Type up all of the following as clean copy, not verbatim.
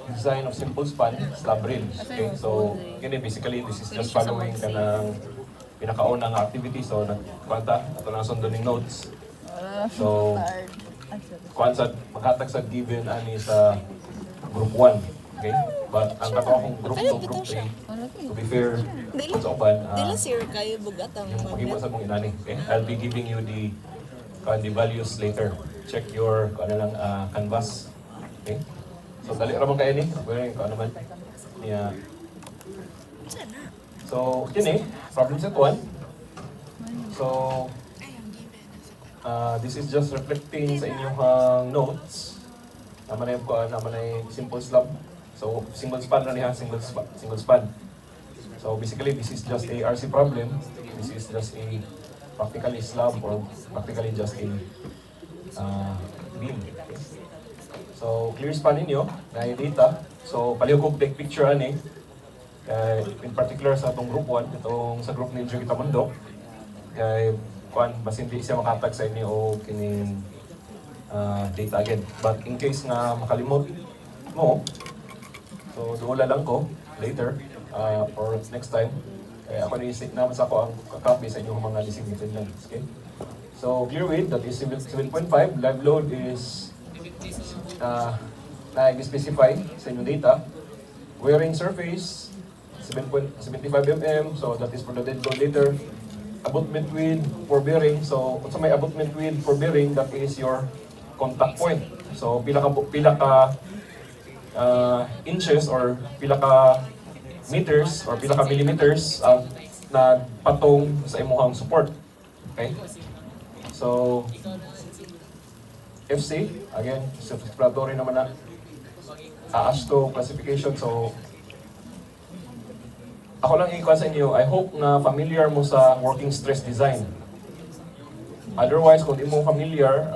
design of simple span slab rails. Okay, so basically this is just following ka ng pinakaunang activity. So nagkwanta ato na sundon ng notes. So kuan sa maghatag sa given ani sa group 1. Okay? But ang kato akong group 2, group 3, to be fair, sa uban, Dila sir kayo bugat ang yung magnet. mag sa mong inani. Okay? I'll be giving you the values later. Check your canvas. Okay? So dali ra man kayo ni. Well, ano man. Yeah. So, yun problem set 1. So, this is just reflecting sa inyong notes. Naman ay simple slab. So, single span na niya, single span. So, basically, this is just a RC problem. This is just a practically slab or practically just a beam. So, clear span ninyo, na yung data. So, paliw kong take picture ani. In particular sa itong group 1, itong sa group ni Jugita Mundo, mas hindi siya makatag sa inyo o kining data again. But in case na makalimot mo, so duula lang ko later or next time. Ako ni-sit naman sa ako ang copy sa inyong mga designated lines. Okay? So clear width, that is 7.5. Live load is na-specify sa inyong data. Wearing surface, 7.75 mm, so that is for the dead load later. Abutment width for bearing, so kung sa may abutment width for bearing, that is your contact point. So pila ka inches or pila ka meters or pila ka millimeters na patong sa imuhang support. Okay? So FC, again, self-explanatory naman na AASTO classification. So ako lang ikuha sa inyo, I hope na familiar mo sa working stress design. Otherwise, kung di mo familiar,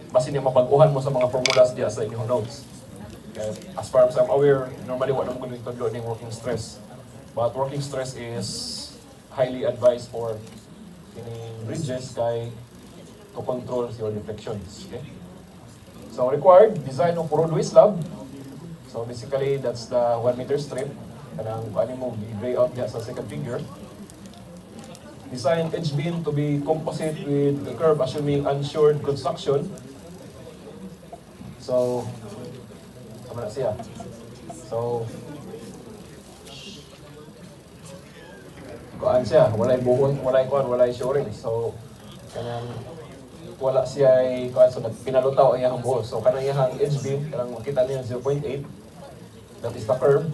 basi niya mabaguhan mo sa mga formulas diya sa inyong notes. Okay. As far as I'm aware, normally wala mo dito ng working stress. But working stress is highly advised for bridges kay to control your deflections. Okay? So required, design of roadway slab. So basically, that's the 1 meter strip. Kanang mo gray out niya sa second figure. Design edge beam to be composite with the curve assuming unshored construction. So, sama na siya. So, kuan siya, walay buhon, walay shoring. So, kanang wala siya ay kuan so pinalutaw ang iyang buhos. So kanang iyang edge beam, kanang makita niyo 0.8. That is the curve.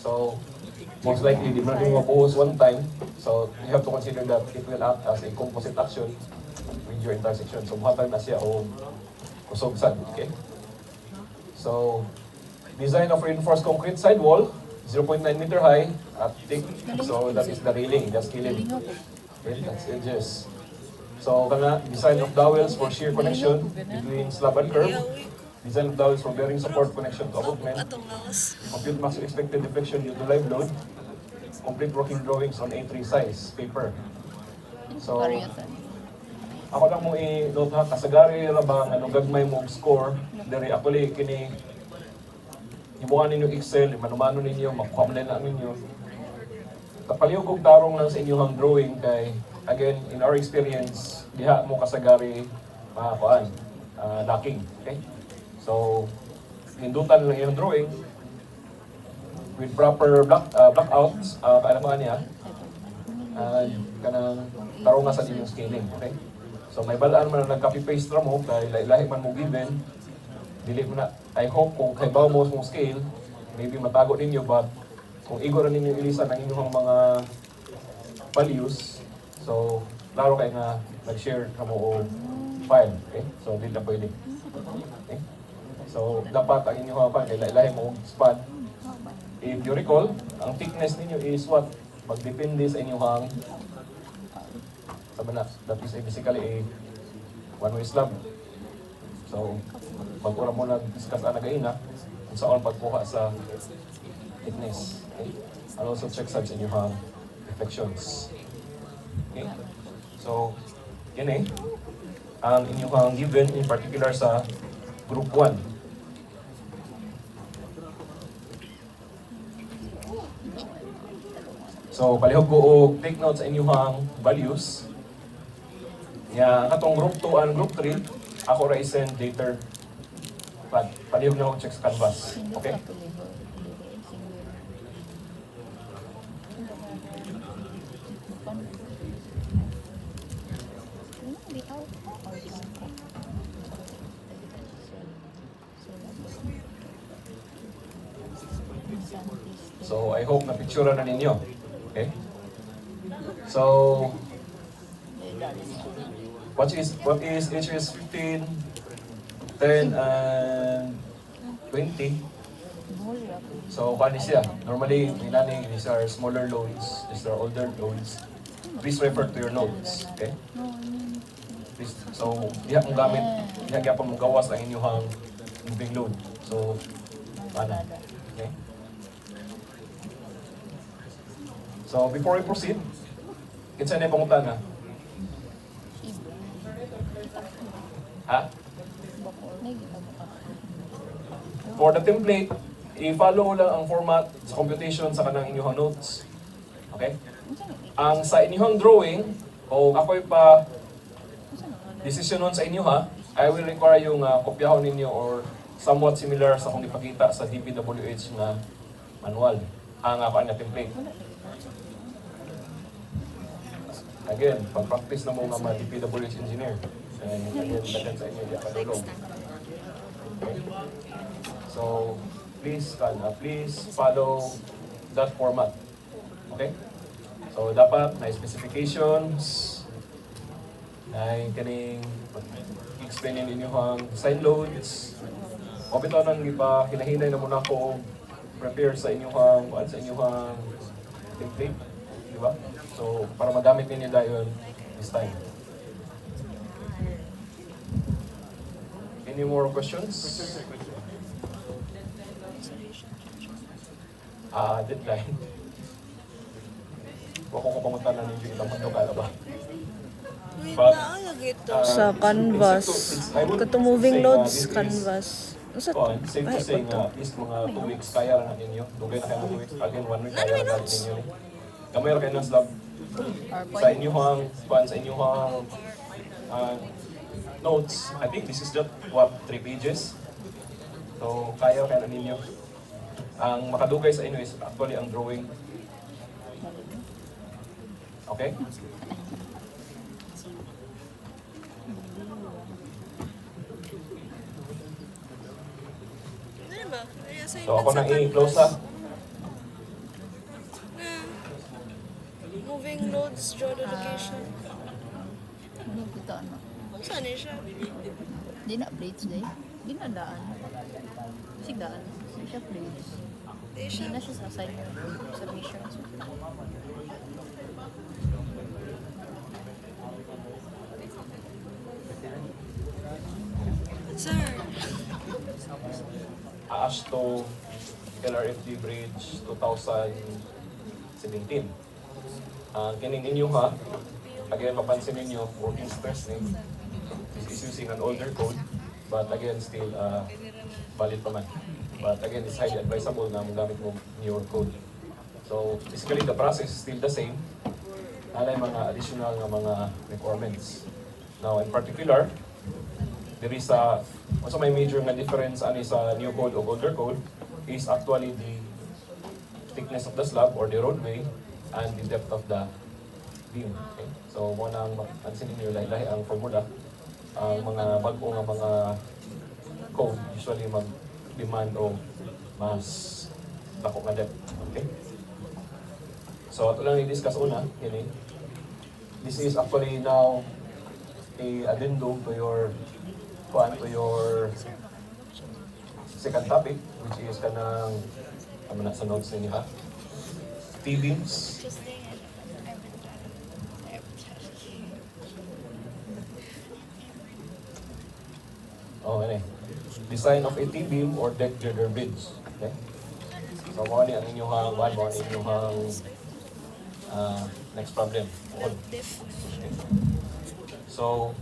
So, most likely, di mo na rin mabuhos one time. So, you have to consider that it will act as a composite action with your intersection. So, buhatag na siya o kusogsan. Okay? So, design of reinforced concrete sidewall, 0.9 meter high at thick. So, that is the railing, just killing. Okay, that's edges. So, kana design of dowels for shear connection between slab and curve. Design of dowels for bearing support connection to abutment. Compute max expected deflection due to live load. Complete working drawings on A3 size paper. So, ako lang mo i-note ha, kasagari ra ba nga gagmay mo score, diri actually kini ibuhan ninyo Excel, manumano ninyo, makuha na ninyo. Kapaliw kong tarong lang sa inyong drawing kay, again, in our experience, diha mo kasagari kuan, lacking. Okay? So, hindutan lang yung drawing with proper blackouts, kailan mo niya, kanang tarong nga sa inyong scaling. Okay? So, may balaan man na nag-copy-paste ra mo, kay lahi man mo given, dili mo na, I hope kung kaibaw mo mong scale, maybe matago ninyo, but kung igo ra ninyo ilisan ang inyong mga values, so, laro kayo nga nag-share ka mo o file. Okay? So, hindi na pwede. Okay? So, dapat ang inyong ilahi mo span. If you recall, ang thickness ninyo is what? Magdepende sa inyong sabi na, that is basically a one-way slab. So, pag-ura mo na-discuss ang nagaina, kung saan pagkuha sa thickness. Okay? And also check sa inyong reflections. Okay? So, yun ang inyong given in particular sa group 1. So palihog ko og take note sa inyong values. Ya katong group 2 and group 3 ako ra i-send later. Palihog na ako check sa canvas. Okay? So I hope na picture na ninyo. Okay? So what is HS 15, 10 and 20? So kani siya. Normally minani these are smaller loads, these are older loads. Please refer to your notes. Okay? Please, so diha kong gamit, diha gyapon mong gawas ang inyong moving load. So ano? Okay? So before we proceed, kinsa na pangutana? Ha? For the template, i-follow lang ang format sa computation sa kanang inyong notes. Okay? Ang sa inyong drawing, o ako'y pa decision nun sa inyo ha, I will require yung kopyahon ninyo or somewhat similar sa kung ipakita sa DPWH na manual. Ang ako na template. Again, pag-practice na mo nga mga DPWH engineer. And again, dagan sa inyo diya padulong. Okay. So, please follow that format. Okay? So, dapat na specifications, ay kaning explain ninyo ang design loads. O bitaw nang iba, hinahinay na muna ako prepare sa inyong template. Di ba? So, para magamit ninyo dayon this time. Any more questions? Deadline. Huwag ko pumunta na ninyo ilang mundo ka ba? But, Sa canvas. Kato moving loads, canvas. safe to say nga, at least mga 2 weeks kaya na ninyo. Dugay na kayo ng 2 weeks. Again, 1 week kaya na ninyo. Kamay ra kayo ng slab. Sa inyong notes, I think this is just, 3 pages. So, kaya na ninyo. Ang makadugay sa inyo is actually ang drawing. Okay? So ako nang i-close ha. Moving loads, draw the location. Ano kita ano? Saan na siya? Di na blades day. Di na daan. Sigdaan. Di siya blades. Di Di siya. na siya sa submissions. Sir. Ashto LRFD Bridge 2017. Kining inyo ha, again mapansin ninyo, working stress ni is using an older code, but again still valid pa man. But again, it's highly advisable na magamit mo newer code. So basically the process is still the same. Alay mga additional na mga requirements. Now in particular, there is also may major nga difference ani sa new code o older code is actually the thickness of the slab or the roadway and the depth of the beam. Okay? So mo nang pansin niyo lahi-lahi ang formula. Ang mga bago nga mga code usually mag-demand o mas dako nga depth. Okay? So ato lang i-discuss una kini. This is actually now a addendum to your second topic, which is kanang na sa notes ninyo ha. T-beams. Okay. Design of a T-beam or deck girder bridge. Okay? So, mga ni ang inyong next problem. Okay. So,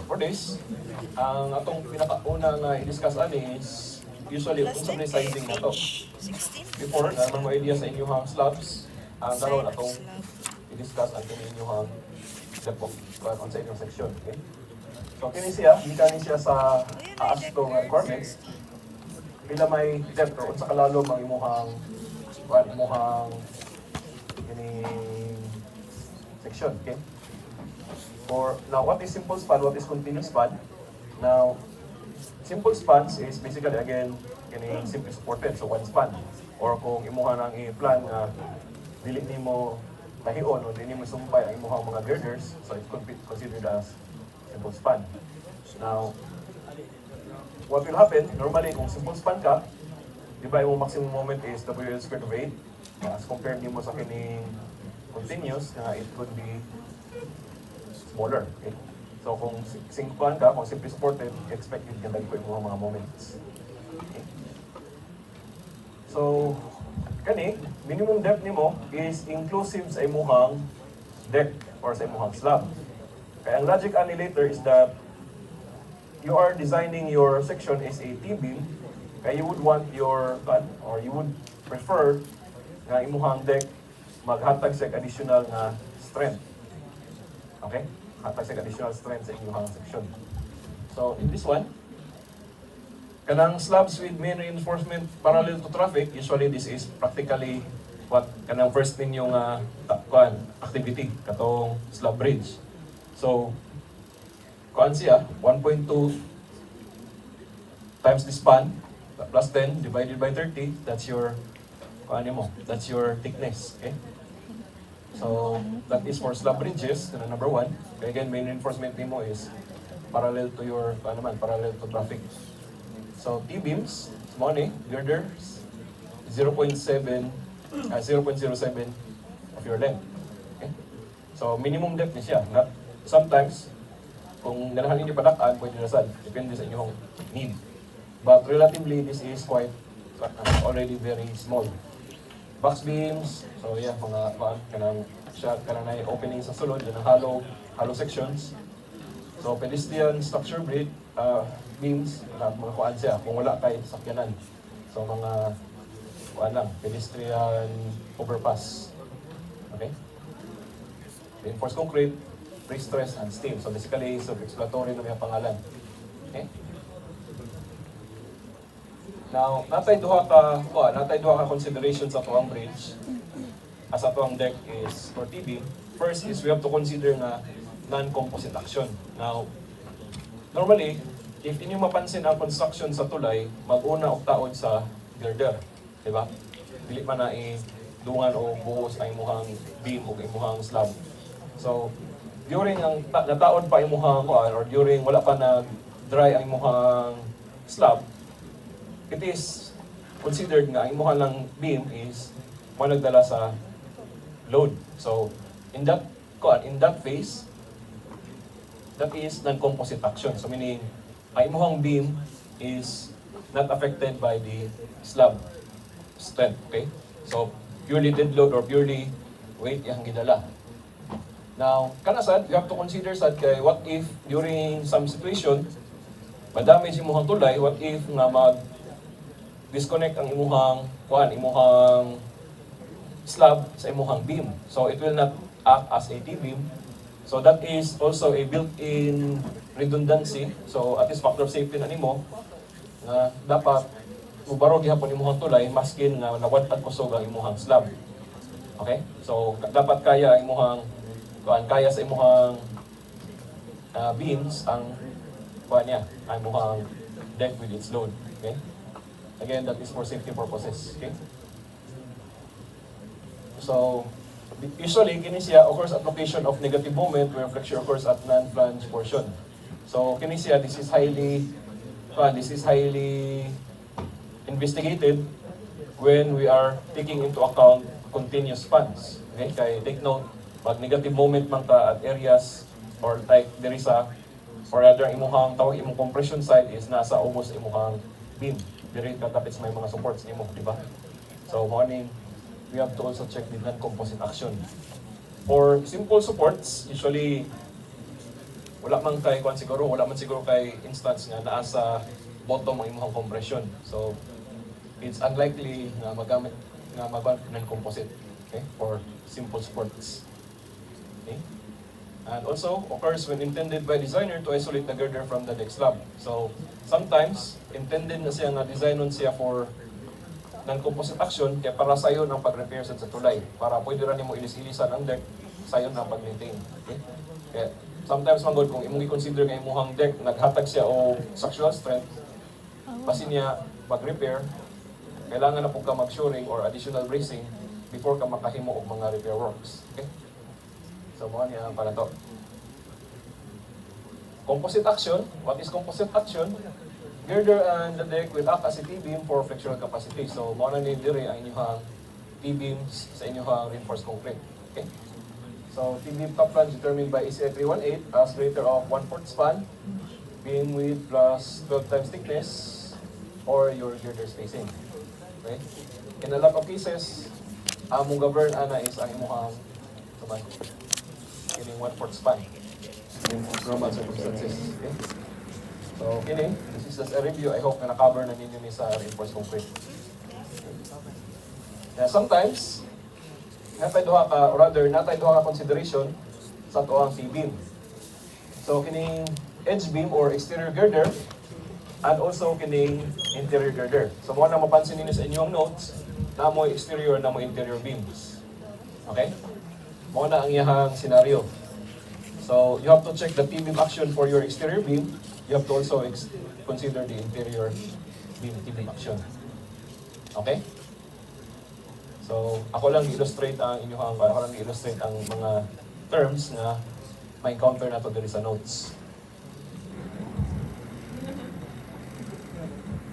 for this, ang atong pinakauna na i-discuss ani is usually kung sa sizing na to. 16? Before, naman mo idea sa inyong slabs, ang karon Side atong slab. i-discuss ang kini inyong depot on sa inyong section. Okay? So kini siya, gikan ni siya sa AASCO nga requirements. Pila may depth or unsa kalalo ang imuhang kini section, okay? For now, what is simple span? What is continuous span? Now, simple spans is basically again kini simply supported, so one span. Or kung imuha nang i-plan nga dili nimo tahion o dili nimo sumpay ang imuhang mga girders, so it could be considered as simple span. Now, what will happen normally kung simple span ka, di ba yung maximum moment is WL squared over 8 as compared nimo sa kining continuous na it could be smaller. Okay? So kung simple ka, kung simply supported, expected ka dagko yung mga moments. Okay? So, kani, minimum depth nimo is inclusive sa imuhang deck or sa imuhang slab. Kaya ang logic ani later is that you are designing your section as a T-beam, kaya you would want your, or you would prefer nga imuhang deck maghatag sa additional nga strength. Okay? Hatag sa additional strength sa inyong section. So, in this one, kanang slabs with main reinforcement parallel to traffic, usually this is practically what kanang first ninyong activity, katong slab bridge. So, kuan siya, 1.2 times the span, plus 10 divided by 30, that's your, that's your thickness, okay? So, that is for slab bridges, number 1. Kaya again, main reinforcement nimo is parallel to your, parallel to traffic. So, T-beams, small girders, 0.07 of your length. Okay? So, minimum depth niya siya. Not, sometimes, kung ganahan niyo padakaan, pwede nasad. Depende sa inyong need. But relatively, this is quite already very small. Box beams, so yeah, mga kanang opening sa sulod, yan ang hollow sections. So pedestrian structure bridge, beams, mga kuan siya, kung wala kay sakyanan. So mga kuan lang, pedestrian overpass. Okay? Reinforced concrete, pre-stress and steel. So basically, self-explanatory na may pangalan. Okay? Now, natay duha ka considerations sa tuwang bridge as sa tuwang deck is for T-beam. First is we have to consider na non-composite action. Now, normally, if inyo mapansin ang construction sa tulay, mag-una og taod sa girder, di ba? Dili man na dungan o buhos ang imuhang beam o imuhang slab. So, during ang nataod pa imuhang or during wala pa na dry ang imuhang slab, it is considered nga ang imuha lang beam is managdala sa load. So, in that phase, that is non-composite action. So, meaning, ang imuhang beam is not affected by the slab strength. Okay? So, purely dead load or purely weight yung gidala. Now, kanasad, you have to consider sad kay what if during some situation, madamage imuhang tulay, what if nga disconnect ang imuhang slab sa imuhang beam. So it will not act as a T-beam. So that is also a built-in redundancy. So at least factor of safety na nimo na dapat ubarog gihapon imuhang tulay maskin nga nawad-ad kusog ang imuhang slab. Okay? So dapat kaya ang imuhang kaya sa imuhang beams ang ang imuhang deck with its load. Okay? Again, that is for safety purposes. Okay? So, usually, kinesia occurs at location of negative moment where friction occurs at non-flange portion. So, kinesia, this is highly investigated when we are taking into account continuous spans. Okay? Kaya take note, pag negative moment man ka at areas or like there is or rather imuhang tawag imong compression side is nasa almost imuhang beam. Diri katapit sa may mga supports nimo, di ba? So, morning, we have to also check the non-composite action. For simple supports, usually wala man siguro kay instance nga naa sa bottom ang imong compression. So, it's unlikely na magamit non-composite. Okay, for simple sports. Okay. And also occurs when intended by designer to isolate the girder from the deck slab. So sometimes intended na siya nga designon siya for non-composite action kaya para sayon ang pag-repair sa tulay para pwede ra nimo ilis-ilisan ang deck sayon na pag-maintain. Okay? Kaya sometimes manggod kung imong i-consider nga imong deck naghatag siya o structural strength basin niya pag-repair kailangan na po ka mag-shoring or additional bracing before ka makahimo og mga repair works. Okay? So, mo niya para to. Composite action. What is composite action? Girder and the deck will act as a T-beam for flexural capacity. So, mo na ni dire ang inyong T-beams sa inyong reinforced concrete. Okay? So, T-beam top flange determined by ECI 318 as greater of 1/4 span, beam width plus 12 times thickness, or your girder spacing. Okay? In a lot of cases, ang mong govern ana is ang imuhang kining 1/4 span in normal circumstances. Okay? So, kining, this is just a review. I hope na na-cover na ninyo ni sa reinforced concrete. Now, sometimes, natay duha ka, or rather, natay duha ka consideration sa tuang T-beam. So, kining edge beam or exterior girder, and also kining interior girder. So, mga na mapansin ninyo sa inyong notes, na mo exterior, na mo interior beams. Okay? Mga na ang iyahang scenario. So, you have to check the T-beam action for your exterior beam. You have to also consider the interior beam T-beam action. Okay? So, ako lang i-illustrate ang mga terms na may encounter na to diri sa notes.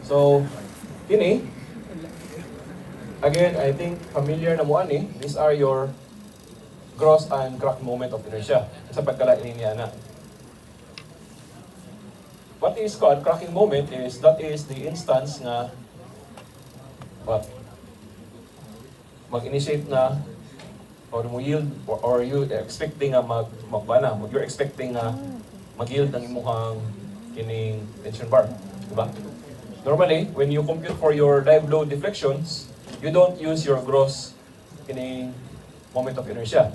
So, kini, again, I think familiar na mo ani. These are your gross and crack moment of inertia. Sa pagkalain niya na. What is called cracking moment is that is the instance na mag-initiate na or mo yield or you expecting nga you're expecting nga mag-yield ng imuhang kining tension bar, di ba? Normally, when you compute for your dive load deflections, you don't use your gross kining moment of inertia.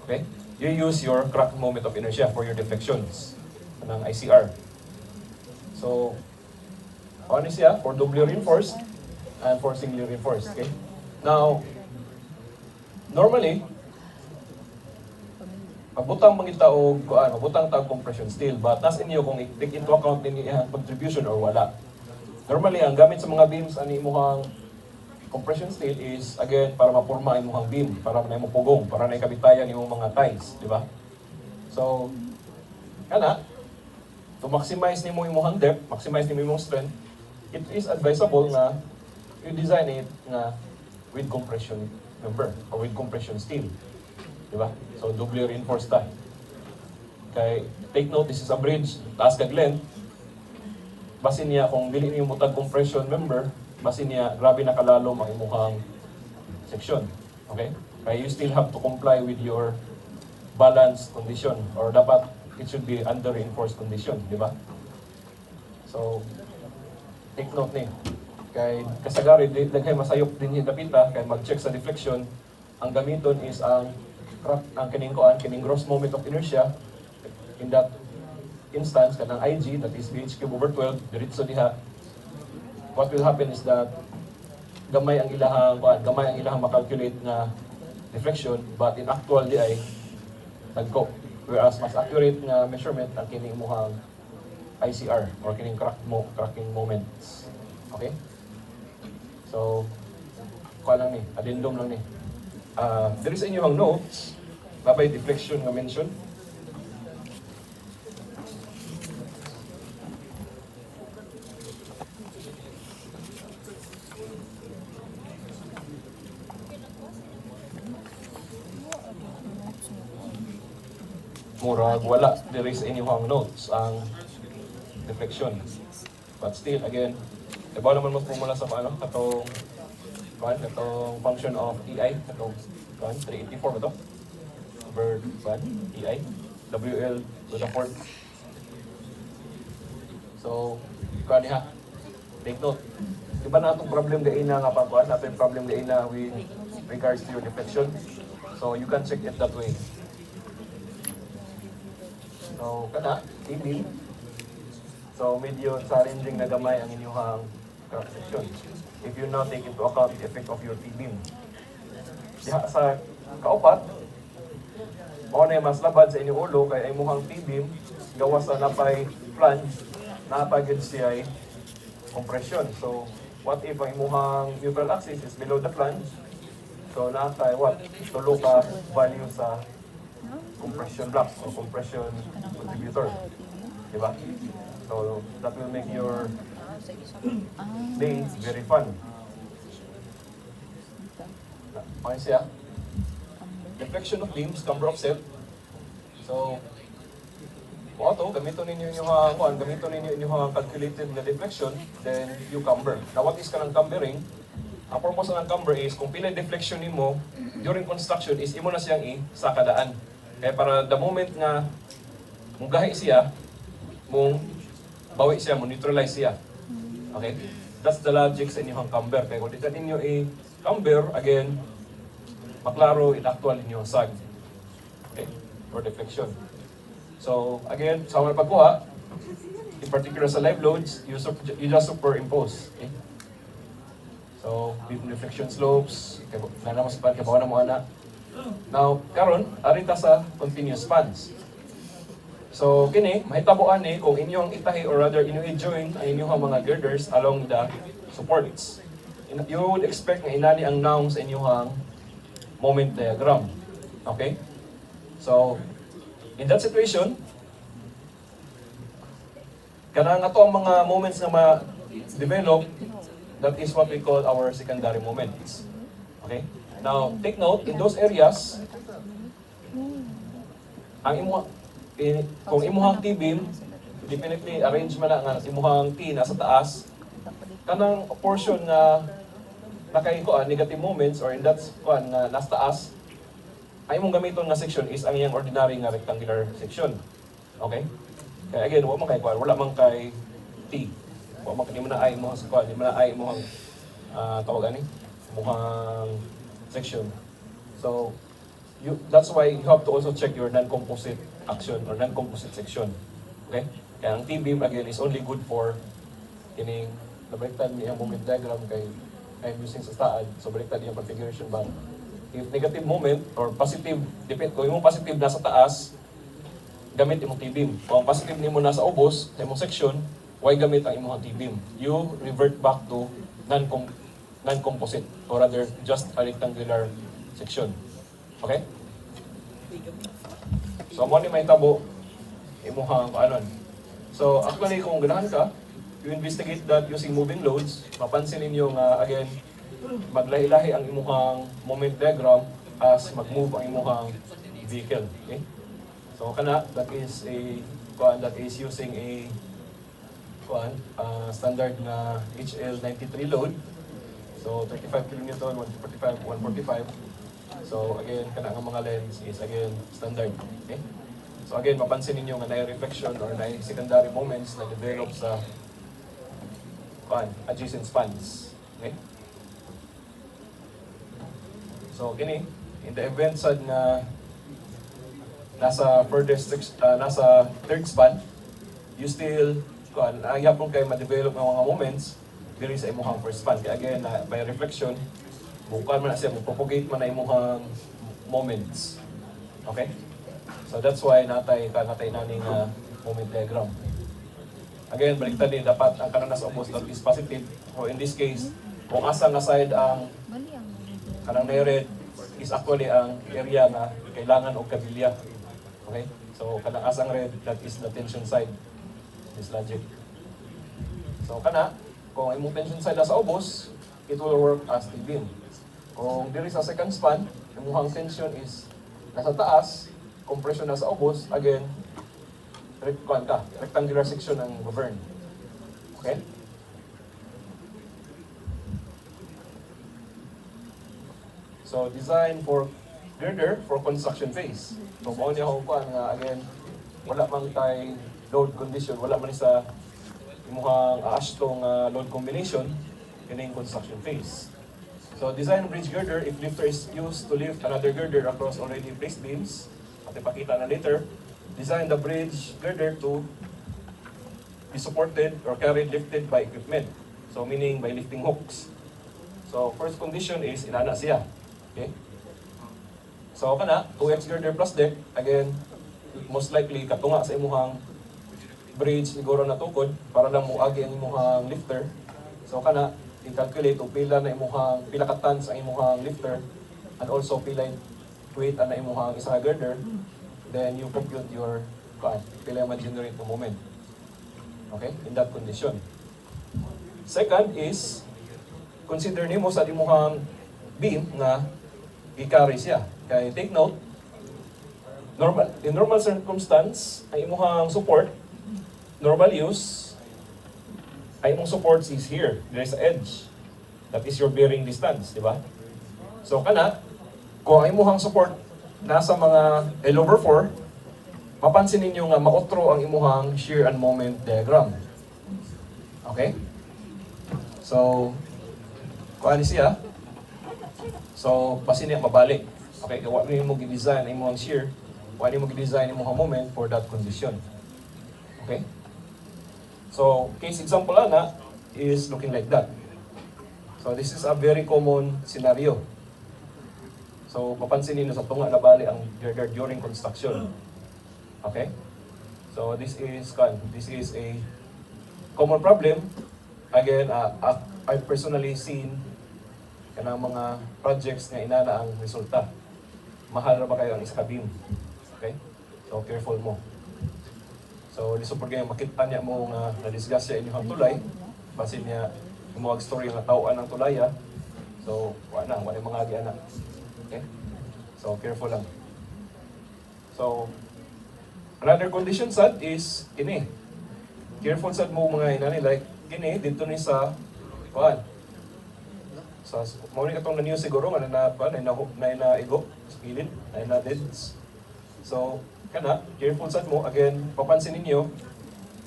Okay? You use your crack moment of inertia for your deflections ng ICR. So, ano siya? For doubly reinforced and for singly reinforced. Okay? Now, normally, pagbutang mangita o pagbutang tag compression steel, but nas inyo kung i-take into account ninyo yung contribution or wala. Normally, ang gamit sa mga beams ani imuhang compression steel is, again, para mapurma ang imuhang beam, para na mo pugong, para na ikabitayan yung mga ties, di ba? So, kana, to maximize nimo imuhang depth, maximize nimo imong strength, it is advisable na you design it na with compression member or with compression steel. Di ba? So, doubly reinforced ta. Okay, take note, this is a bridge, taas kag length. Basin niya, kung dili niyo mutag compression member, basin niya, grabe na kalalom ang imuhang section. Okay? Kaya you still have to comply with your balance condition or dapat it should be under reinforced condition, di ba? So, take note ni. Kay kasagari, daghay masayop din yung dapita, kay mag-check sa deflection, ang gamiton is ang kining gross moment of inertia. In that instance, kanang IG, that is BH cube over 12, diretso diha. What will happen is that gamay ang ilahang makalculate na deflection, but in actual di ay tagko. Whereas mas accurate nga measurement ang kining imuhang ICR or kining cracking moments. Okay? So, kuha lang ni, addendum lang ni. There is inyong notes, babay deflection nga mention. Murag wala, there is inyong notes ang deflection. But still, again, iba naman mo mula sa katong function of EI, katong 384 ba ito? Over EI, WL to the fourth. So, take note. Iba na itong problem gain na nga pagkuhan, natin problem gain na with regards to your deflection. So you can check it that way. So kana, T-beam. So medyo challenging na gamay ang inyong cross section. If you now take into account the effect of your T-beam. Diha sa kaupat, mao na mas labad sa inyong ulo kay imuhang T-beam gawas sa napay flange, napay gid siya compression. So what if ang imuhang neutral axis is below the flange? So nakay what? Tulo ka value sa compression block or compression contributor. Diba? So that will make your day very fun. Okay siya. Deflection of beams, camber offset. So, auto, gamiton ninyo yung calculated na deflection, then you camber. Now, what is kanang cambering? Ang purpose ng camber is, kung pila deflection nimo during construction is imo na siyang sakadaan. Kaya para the moment nga mong gahi siya, mong bawi siya, mong neutralize siya. Okay? That's the logic sa inyong camber. Kaya kung dito ninyo camber, again, maklaro, in-actual ninyo sag. Okay? For deflection. So, again, sa mga pagkuha, in particular sa live loads, you just superimpose. Okay? So, deflection slopes, nanamaspan, kabawa na mo ana. Now, karon arita sa continuous spans. So, kini, mahitabuan kung inyong itahi or rather inyong i-join ang inyong mga girders along the supports. You would expect na inani ang noun sa inyong moment diagram. Okay? So, in that situation, kanang ato ang mga moments na ma-develop, that is what we call our secondary moments. Okay? Now, take note, in those areas, kung imuhang T-beam, definitely arrange man na nga imuhang T nasa taas, kanang portion na negative moments or in that na nasa taas, ay mong gamiton nga section is ang iyang ordinary nga rectangular section. Okay? Kaya again, wala man kay T. Di mo na ay mo tawag ani, muhang section. So, that's why you have to also check your non-composite action or non-composite section. Okay? Kaya ang T-beam again is only good for kining nabaliktad niya moment diagram kay I'm using sa taad. So baliktad niya configuration ba. If negative moment or positive, depend kung imong positive nasa taas, gamit imong T-beam. Kung ang positive nimo nasa ubos, sa imong section, why gamit ang imong T-beam? You revert back to non-composite or rather just a rectangular section. Okay? So mo ni may tabo imuhang anon. So actually kung ganahan ka, you investigate that using moving loads, mapansin ninyo nga again maglahi-lahi ang imuhang moment diagram as mag-move ang imuhang vehicle. Okay? So kana that is using a standard na HL93 load. So 35 kN, 145, 145. So again, kana nga mga lens is again standard. Okay? So again, mapansin ninyo nga na-reflection or na-secondary moments na develop sa adjacent spans. Okay? So gini, in the event sad nga nasa nasa third span, you still nagyapon kay ma-develop ng mga moments diri sa imuhang first span. Kaya again, by reflection, bukan man na siya, propagate man na imuhang moments. Okay? So that's why natay naning moment diagram. Again, baliktad din, dapat ang kanang nasa ubos that is positive. So in this case, kung asa na side ang kanang red is actually ang area na kailangan og kabilya. Okay? So kanang asang red, that is the tension side. This logic. So kana, kung imong tension side nasa ubos, it will work as T-beam. Kung diri sa second span, imuhang tension is nasa taas, compression nasa ubos, again, rectangular section ang govern. Okay? So, design for girder for construction phase. So, mao niya ako nga, again, wala man tay load condition, wala man sa imuhang aastong load combination kining construction phase. So design bridge girder if lifter is used to lift another girder across already placed beams. At ipakita na later. Design the bridge girder to be supported or carried lifted by equipment. So meaning by lifting hooks. So first condition is inana siya. Okay? So kana 2x girder plus deck, again most likely katunga sa imuhang bridge siguro na tukod para lang muagi ang imuhang lifter. So kana i-calculate o pila na imuhang pila ka tons ang imuhang lifter and also pila weight ang imuhang isa ka girder. Then you compute your pila yung ma-generate ng moment. Okay? In that condition. Second is consider nimo sa imuhang beam na i-carry siya. Kaya take note, in normal circumstance, ang imuhang support, normal use, ay imong support is here, there is edge. That is your bearing distance, di ba? So kana, kung ang imuhang support nasa mga L over 4, mapansin ninyo nga maotro ang imuhang shear and moment diagram. Okay? So, kuha ni siya. So, pasin niya mabalik. Okay, kaya wala mo gi-design ang imuhang shear, wala mo gi-design ang imuhang moment for that condition. Okay? So, case example na is looking like that. So, this is a very common scenario. So, papansin niyo sa tunga na bali ang girder during construction. Okay? So, this is a common problem. Again, I've personally seen kanang mga projects nga inana ang resulta. Mahal na ba kayo ang isa ka beam? Okay? So, careful mo. So, lisod po kayo makita niya mo nga na-discuss siya inyong tulay. Basin niya umuwag story nga tawaan ng tulaya. So, wala yung mga agiana. Okay? So, careful lang. So, another condition sad is kini. Careful sad mo mga inani like kini dito ni sa kuan. Sa mo ni katong na-news siguro nga na igo sa gilid, na deads. So, kana, careful sad mo. Again, papansin ninyo,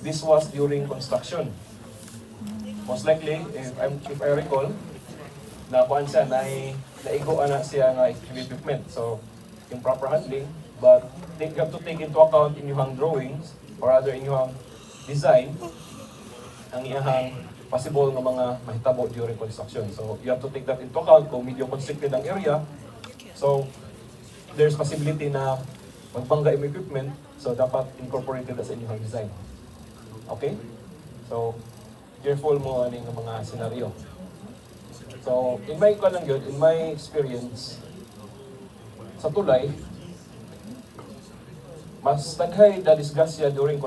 this was during construction. Most likely, if I recall, nakuan siya, naigo na siya ng equipment. So, improper handling, but you have to take into account in yung drawings, or rather in yung design, ang iyahang possible ng mga mahitabo during construction. So, you have to take that into account kung medyo constricted ang area. So, there's possibility na magbangga yung equipment, so dapat incorporated sa inyong design. Okay? So, careful mo aning mga scenario. So, in my experience, sa tulay, mas daghay na disgrasya during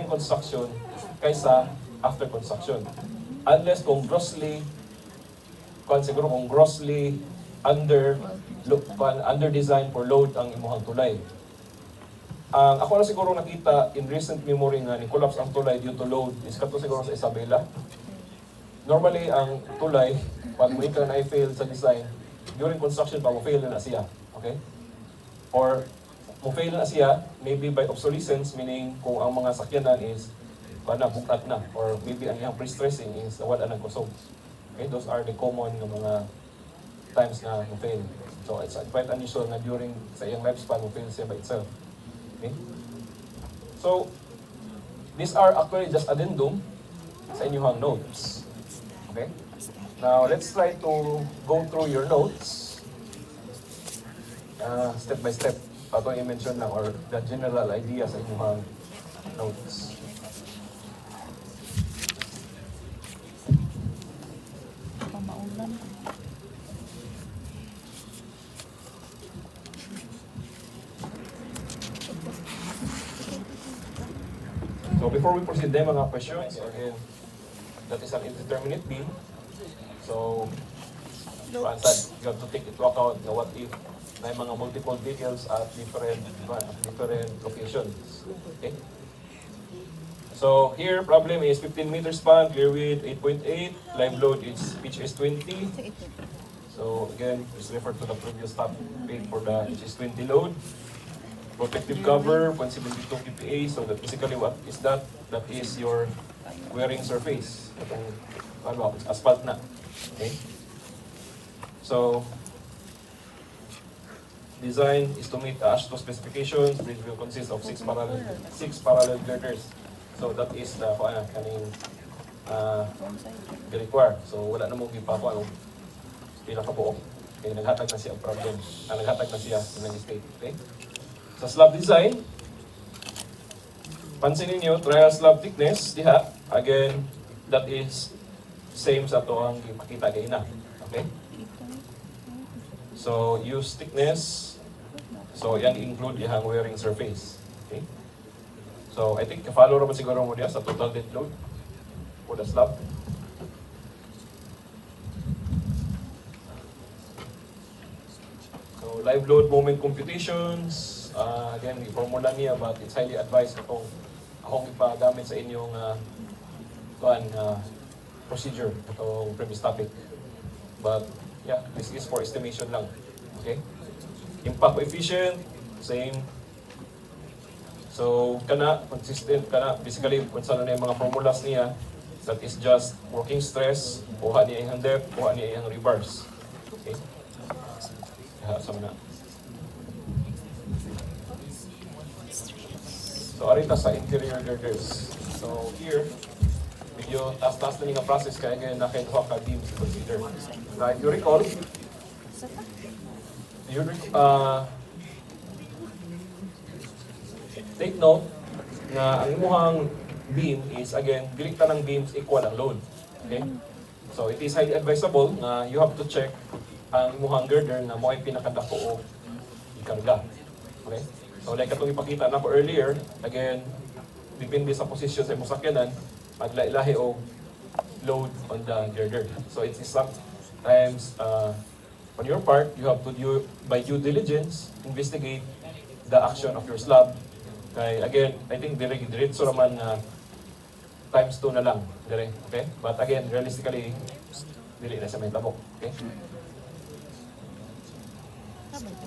construction kaysa after construction. Unless kung grossly under design for load ang imuhang tulay. Ako na siguro nakita in recent memory nga ni collapse ang tulay due to load is kato siguro sa Isabela. Normally ang tulay pag mo ika na i-fail sa design during construction pa mo fail na siya, okay? Or mo fail na siya maybe by obsolescence, meaning kung ang mga sakyanan is bukat na, or maybe ang iyang pre-stressing is wala nang kusog. Okay, those are the common ng mga times na mo fail. So it's quite unusual na during sa iyang lifespan mo fail siya by itself. Okay? So, these are actually just addendum sa inyong notes. Okay? Now, let's try to go through your notes step by step. Ito i-mention lang or the general idea sa inyong notes. Pamaulan. So before we proceed, there mga questions. Again, that is an indeterminate beam. So, you have to take into account na what if may mga multiple vehicles at different locations. Okay? So here, problem is 15 meters span, clear width 8.8, live load is pitch is 20. So again, just refer to the previous topic for the pitch is 20 load. Protective cover, 172 kPa. So that basically what is that? That is your wearing surface. It's asphalt na. Okay? So, design is to meet AASHTO specifications. Bridge will consist of six parallel girders. So that is the kaning require. So wala na mong gipakuha pila ka buok. Kaya naghatag na siya ang problem. Naghatag na siya ng state. Okay? Sa slab design, pansinin niyo, trial slab thickness, diha, again, that is same sa ito ang ipakita kayo na. Okay? So, use thickness. So, yan include yung wearing surface. Okay? So, I think follow naman siguro mo niya sa total dead load for the slab. So, live load moment computations. Again, may formula niya but it's highly advised itong akong ipagamit sa inyong procedure, itong previous topic. But, yeah, this is for estimation lang. Okay? Impact coefficient, same. So, consistent basically, kung saan na yung mga formulas niya, that is just working stress, kuha niya yung depth, kuha niya yung rebars. Okay? Sama na. So, arita sa interior girders. So, here, medyo taas-taas na nga process kaya ngayon nakakuha ka beams to consider. Now, if you recall, take note na ang imuhang beam is, again, direkta ng beams equal ang load. Okay? So, it is highly advisable na you have to check ang imuhang girder na mo ay pinakadako o ikarga. Okay? So, like itong ipakita na ko earlier, again, depende sa posisyon sa imong sakyanan, maglahi-lahi o load on the girder. So, it's sometimes, on your part, you have to by due diligence, investigate the action of your slab. Kaya again, I think diretso naman times 2 na lang. Okay? But again, realistically, dili na sa may tabok. Okay?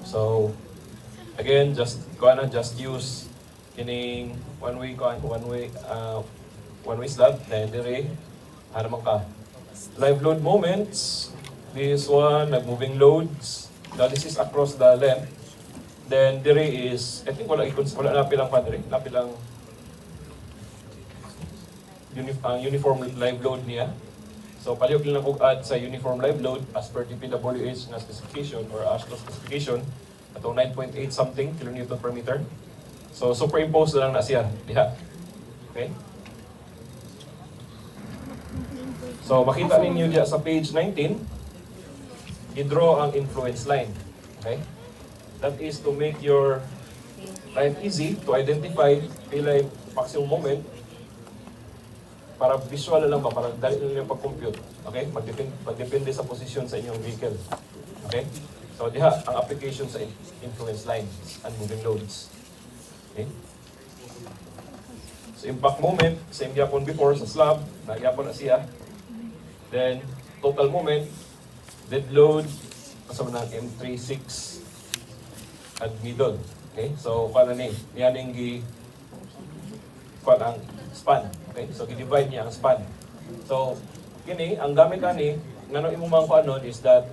So, again, just use kining one way slab, then dire, naman ka. Live load moments, this one, moving loads. Now, this is across the length. Then, dire is, I think wala na pilang padre, na pilang uniform live load niya. So, palihog lang kong add sa uniform live load as per DPWH na specification or AASHTO specification, atong 9.8 something kilonewton per meter. So, superimpose na lang na siya, diha. Okay? So, makita ninyo diya sa page 19, i-draw ang influence line. Okay? That is to make your life easy to identify pila yung maximum moment para visual lang ba, para dali lang yung pag-compute. Okay? Magdepende sa position sa inyong vehicle. Okay? So, diha ang application sa influence lines and moving loads. Okay? So, impact moment, same yapon before sa slab, nagyapon na siya. Then, total moment, dead load, kasama ng M36 at middle. Okay? So, kung ano ni, yan yung ang span. Okay? So, i-divide niya ang span. So, kini, ang gamit ani, ngano imong mga kuanon is that,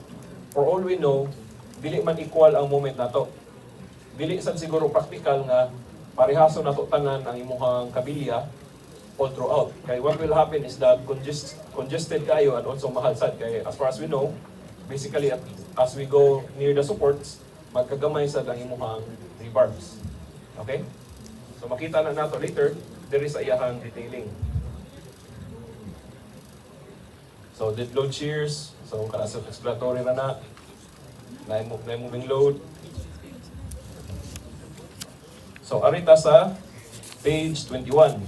for all we know, dili man equal ang moment nato. Dili sad siguro practical nga parehaso nato tanan ang imong kabilya all throughout. Kaya what will happen is that congested kayo and also mahal sad. Kaya as far as we know, basically as we go near the supports, magkagamay sad ang imong rebars. Okay? So makita na nato later, there is iyahang detailing. So dead load shears, so kana self-explanatory na moving load. So arita sa page 21.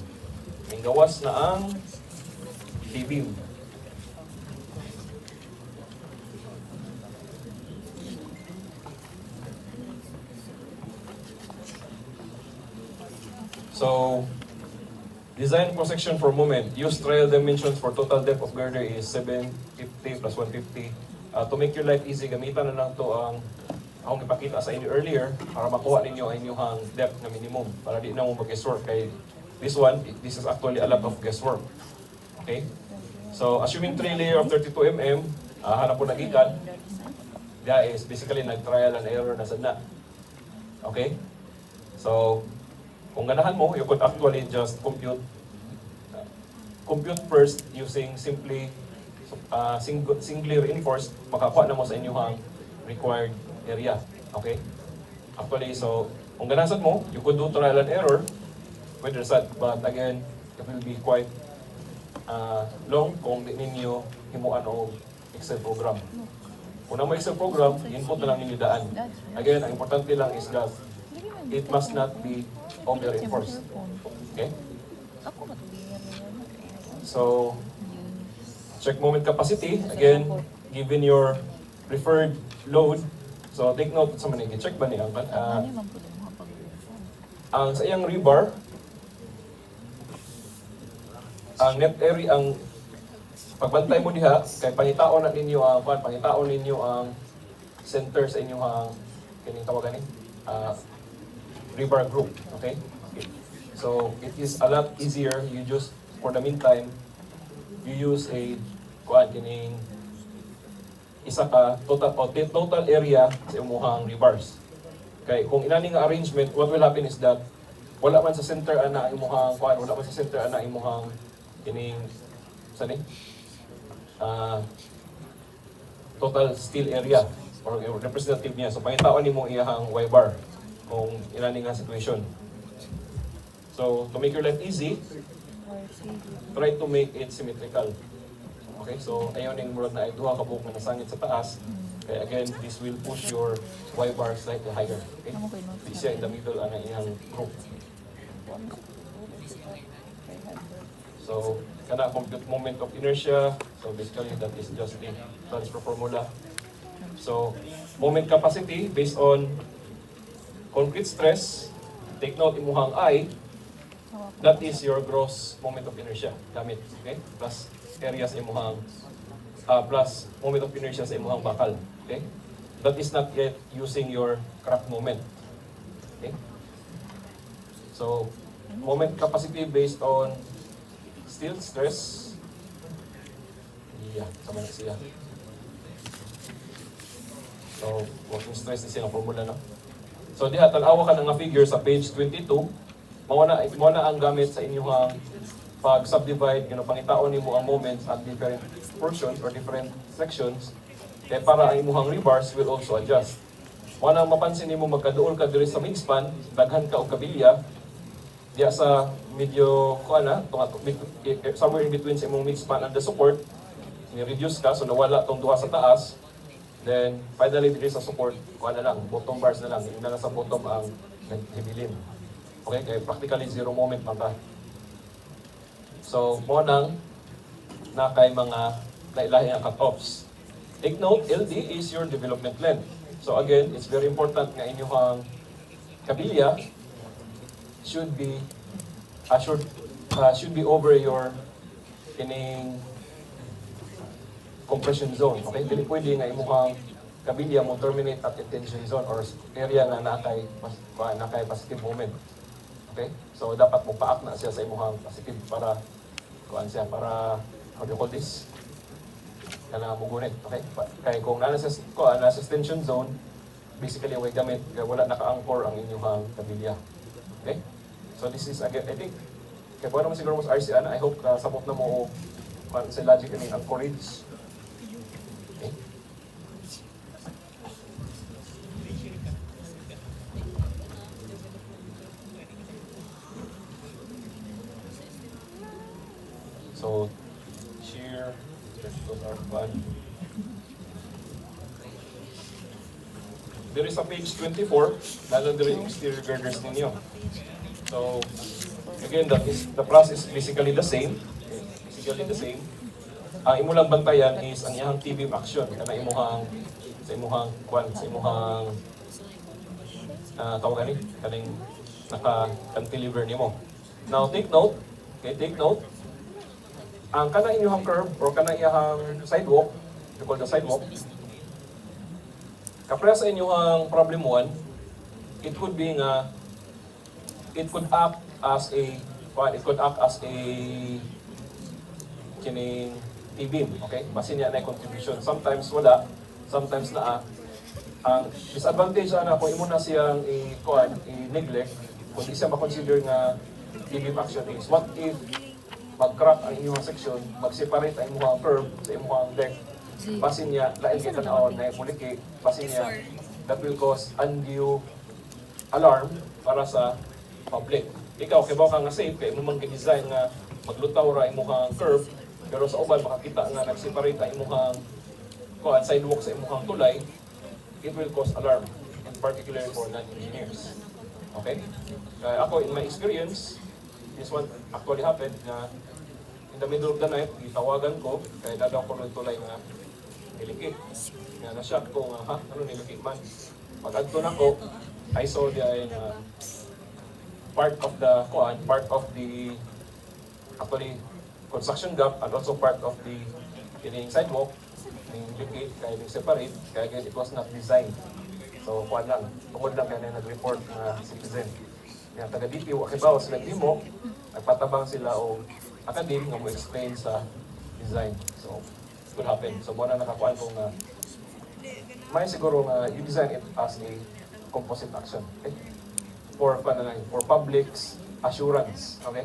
May gawas na ang T-beam. So, design cross-section for moment. Use trial dimensions for total depth of girder is 750 plus 150. To make your life easy, gamitan na lang to ang akong ipakita sa inyo earlier para makuha ninyo ang inyong depth na minimum para di na mo mag-guesswork. Kay this is actually a lot of guesswork. Okay? So, assuming 3 layer of 32 mm, hanap po nagikan. Dia is basically nag-trial and error na sad na. Okay? So, kung ganahan mo, you could actually just compute first using simply singly reinforced, makakuha na mo sa inyong required area. Okay? Actually, so, kung ganahan mo, you could do trial and error with result. But again, it will be quite long kung di ninyo himuan o Excel program. Kung na mo Excel program, input na lang ninyo daan. Again, ang importante lang is that it must not be over-reinforced. Okay? Ako matulungan niya. So, check moment capacity. Again, given your preferred load. So, take note sa manigi. Check ba niya? Ano man po yung mga pag-uufan? Ang sa iyang rebar, ang net area, ang pagbantay mo diha, kay pangitaon na ninyo ang pangitaon ninyo ang center sa inyong kining tawagan ni rebar group. Okay? So, it is a lot easier. You just, for the meantime, you use a kining isa ka total area sa imuhang rebars. Okay, kung inani nga arrangement, what will happen is that wala man sa center ana imuhang wala man sa center ana imuhang kining sani total steel area or representative niya. So pangitaon nimo iyahang Y bar kung inani nga situation. So to make your life easy, try to make it symmetrical. Okay, so ayaw ning murag na ay duha ka buhok na nasangit sa taas. Okay, again, this will push your Y bar slightly higher. Okay? Di siya in the middle ana iyang group. So, kana compute moment of inertia. So basically that is just the transfer formula. So, moment capacity based on concrete stress. Take note imuhang I, that is your gross moment of inertia. Gamit, okay? Plus area sa imuhang plus moment of inertia sa imuhang bakal. Okay? That is not yet using your craft moment. Okay? So, moment capacity based on steel stress. Yeah, sama na siya. So, working stress is yung formula, no? So, diha, tanawa ka na nga figure sa page 22. Mao na ang gamit sa inyong pag-subdivide, pangitaon nimo ang moments at different portions or different sections. Kaya para ang imuhang rebars will also adjust. Wala mapansin nimo magkaduol ka diri sa midspan, daghan ka og kabilya, diya sa medyo somewhere in between sa imong midspan and the support, ni-reduce ka, so nawala tong duha sa taas. Then, finally, dito sa support, bottom bars na lang, yung na sa bottom ang naghibilin. Okay, kaya practically zero moment man ta. So, mo nang na kay mga nailahi ang cut-offs. Take note, LD is your development length. So again, it's very important nga inyong kabilya should be over your kining compression zone. Okay, dili pwede nga imong kabilya mo terminate at tension zone or area nga nakay positive moment. Okay, so dapat mo paak na siya sa imong positive para how do you call this? Kana mugunit. Okay, kay kung nasa tension zone, basically way gamit kay wala naka-anchor ang inyong kabilya. Okay, so this is again, I think kaya po naman siguro mas RCN, I hope sabot na mo sa logic and anchorage. Okay. So, shear, verticals are fun. There is a page 24, lalo there yung exterior girders ninyo. So, again, the process is basically the same. Ang imulang bantayan is ang iyang T-beam action. Kana sa imuhang tawagan kaning naka-cantilever nimo. Now, take note, ang kana inyong curve or kana iyang sidewalk, you call the sidewalk, kapre sa inyong problem 1, it could act as a kining T-beam, okay? Basin niya na contribution. Sometimes wala, sometimes naa. Ang disadvantage ana kung imo na siyang i-neglect, kung di siya ma-consider nga give action is, what if mag-crack ang inyong section, mag-separate ang inyong curve sa inyong deck, basin niya, lain kita na na muliki, basin niya, that will cause undue alarm para sa public. Ikaw, kaya ka nga safe, kaya mo man design nga maglutaw ra imuhang curve, pero sa uban makakita nga nag-separate ang imuhang sidewalk sa imuhang tulay, it will cause alarm, and particularly for non-engineers. Okay? Kaya ako, in my experience, this one actually happened na in the middle of the night, itawagan ko, kaya dadaw ko ng tulay nga nilikit. Nga na-shock ko nga, ano nilikit man? Pag-adto na ko, I saw the part of the actually construction gap and also part of the sidewalk ng likit, kaya yung separate, kaya it was not designed. So, kuhan lang, tungkol lang kaya na nag-report na citizen. Kaya taga-DPO, akibaw sila mo, nagpatabang sila o academe nga mo explain sa design. So, it could happen. So, muna nakakuhan ko nga, may siguro nga you design it as a composite action. Okay? For public's assurance. Okay?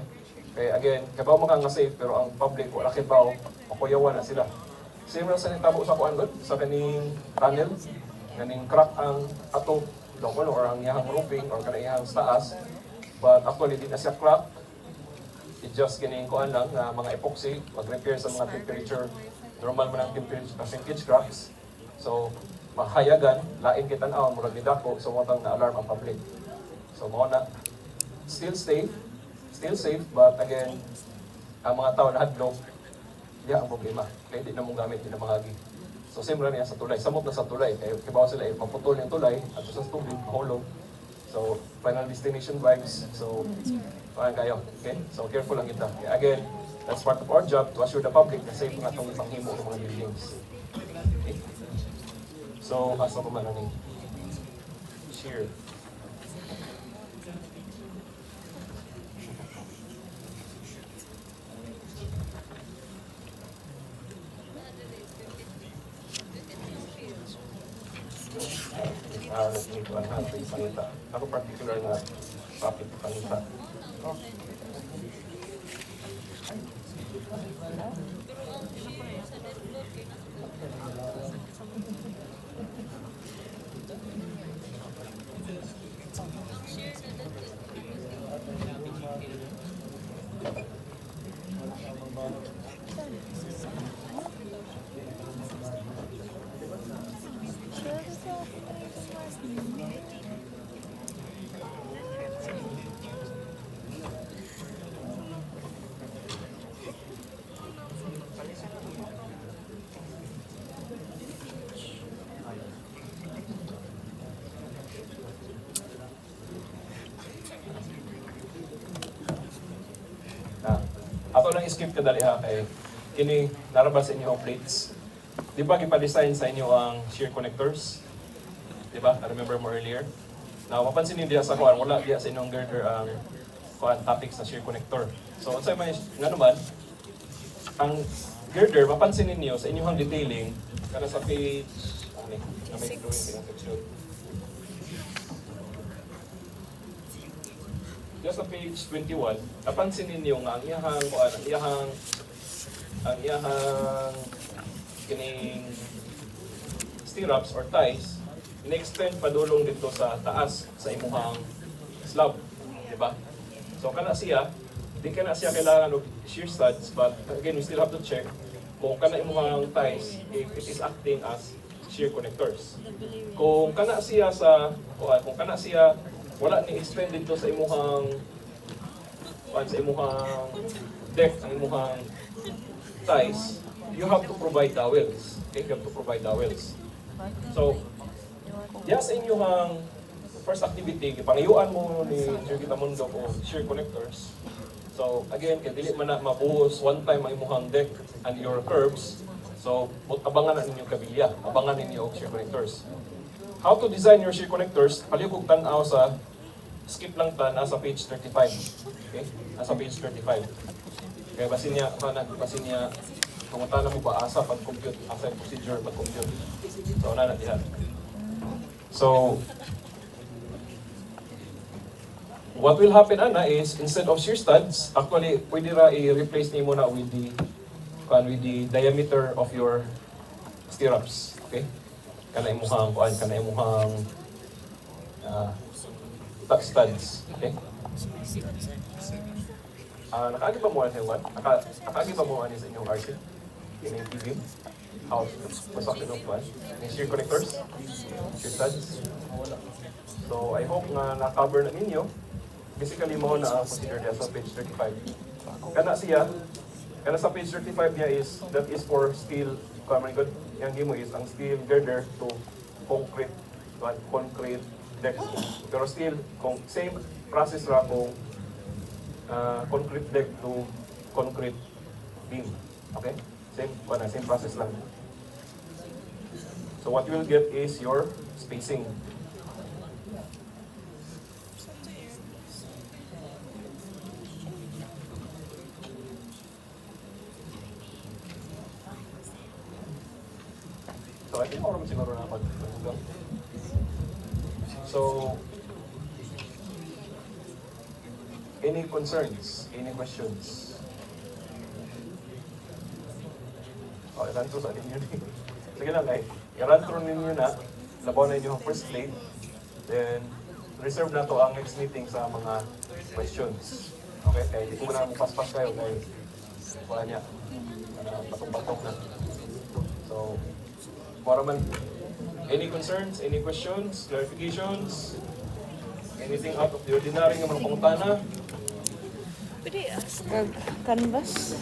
Kaya again, kabaw mo nga safe, pero ang public, wala kibaw, makuyawan na sila. Same lang sa nitabo sa kuan sa kaning tunnel, kaning crack ang ato, or ang iyang roofing, or kanang taas. But actually, di na siya crack. It just kining kuan lang na mga epoxy, mag-repair sa mga temperature, normal man ang temperature percentage cracks. So, mahayagan, lain kita na murag nidako, so matang na-alarm ang public. So, mao na, still safe, but again, ang mga tao na hadlok, ang problema. Kaya di na mong gamit, di na mahagi. So, same lang yan sa tulay. Samot na sa tulay. Kaya kibaw sila, maputol yung tulay, at sa tubig, mahulog. So, final destination vibes. So, parang kayo. Okay? So, careful lang kita. Kaya again, that's part of our job to assure the public na safe nga itong ipanghimo ng mga buildings. Okay? So, asa ko man ni share. Nagtutuan natin yung panita. Ako particular na topic yung panita. Ato lang skip kadali ha kay kini narabas sa inyo ang plates. Di ba gipa-design sa inyo ang shear connectors? Di ba? I remember mo earlier. Now, mapansin niyo diya sa kuan, wala diya sa inyong girder ang kuan topic sa shear connector. So, unsay man nga naman ang girder, mapansin niyo sa inyong detailing kada sa page na may drawing pinang section. Just sa page 21, napansin ninyo nga ang iyahang kining stirrups or ties, in-extend padulong dito sa taas sa imuhang slab, di ba? So kana siya, di kana siya kailangan og shear studs, but again, we still have to check kung kana imuhang ties if it is acting as shear connectors. Kung kana siya wala ni extend dito sa imuhang deck, ang imuhang ties, you have to provide dowels. Okay, you have to provide dowels. So, sa inyong first activity, ipangayuan mo ni Sir Gitamundo o shear connectors. So, again, kaya dili man na mabuhos one time ang imuhang deck and your curves. So, abangan na ninyo kabilya, abangan ninyo og shear connectors. How to design your shear connectors? Palihog tan-aw sa skip lang ta nasa page 35. Okay? Nasa page 35. Kaya basin niya kung mo ba asa pag-compute, asa yung procedure pag-compute. So, na natin. So, what will happen ana is instead of shear studs, actually pwede ra i-replace niyo muna with the diameter of your stirrups, okay? Kana imuhang tuck studs, okay? Nakaagi ba mo sa iwan? Nakaagi ba mo sa inyong RC? Inyong TV? How masak ito ba? Yung shear connectors? Shear studs? So, I hope nga na-cover na ninyo. Basically, mo na consider niya sa page 35. Kana sa page 35 niya that is for steel, good, yung gimo is ang steel girder to concrete deck. Pero still, same process ra kung concrete deck to concrete beam. Okay? Same process lang. So what you will get is your spacing. So I think more siguro na ako. So, any concerns? Any questions? I-run through sa ninyo. Sige lang, i-run through ninyo na. Labaw na inyo ang first plate. Then, reserve na to ang next meeting sa mga questions. Okay? Kaya hindi ko na paspas kayo dahil wala niya. Patong-patong na. So, para man, any concerns, any questions, clarifications, anything out of the ordinary nga mga pangutana? Pwede ask. Canvas.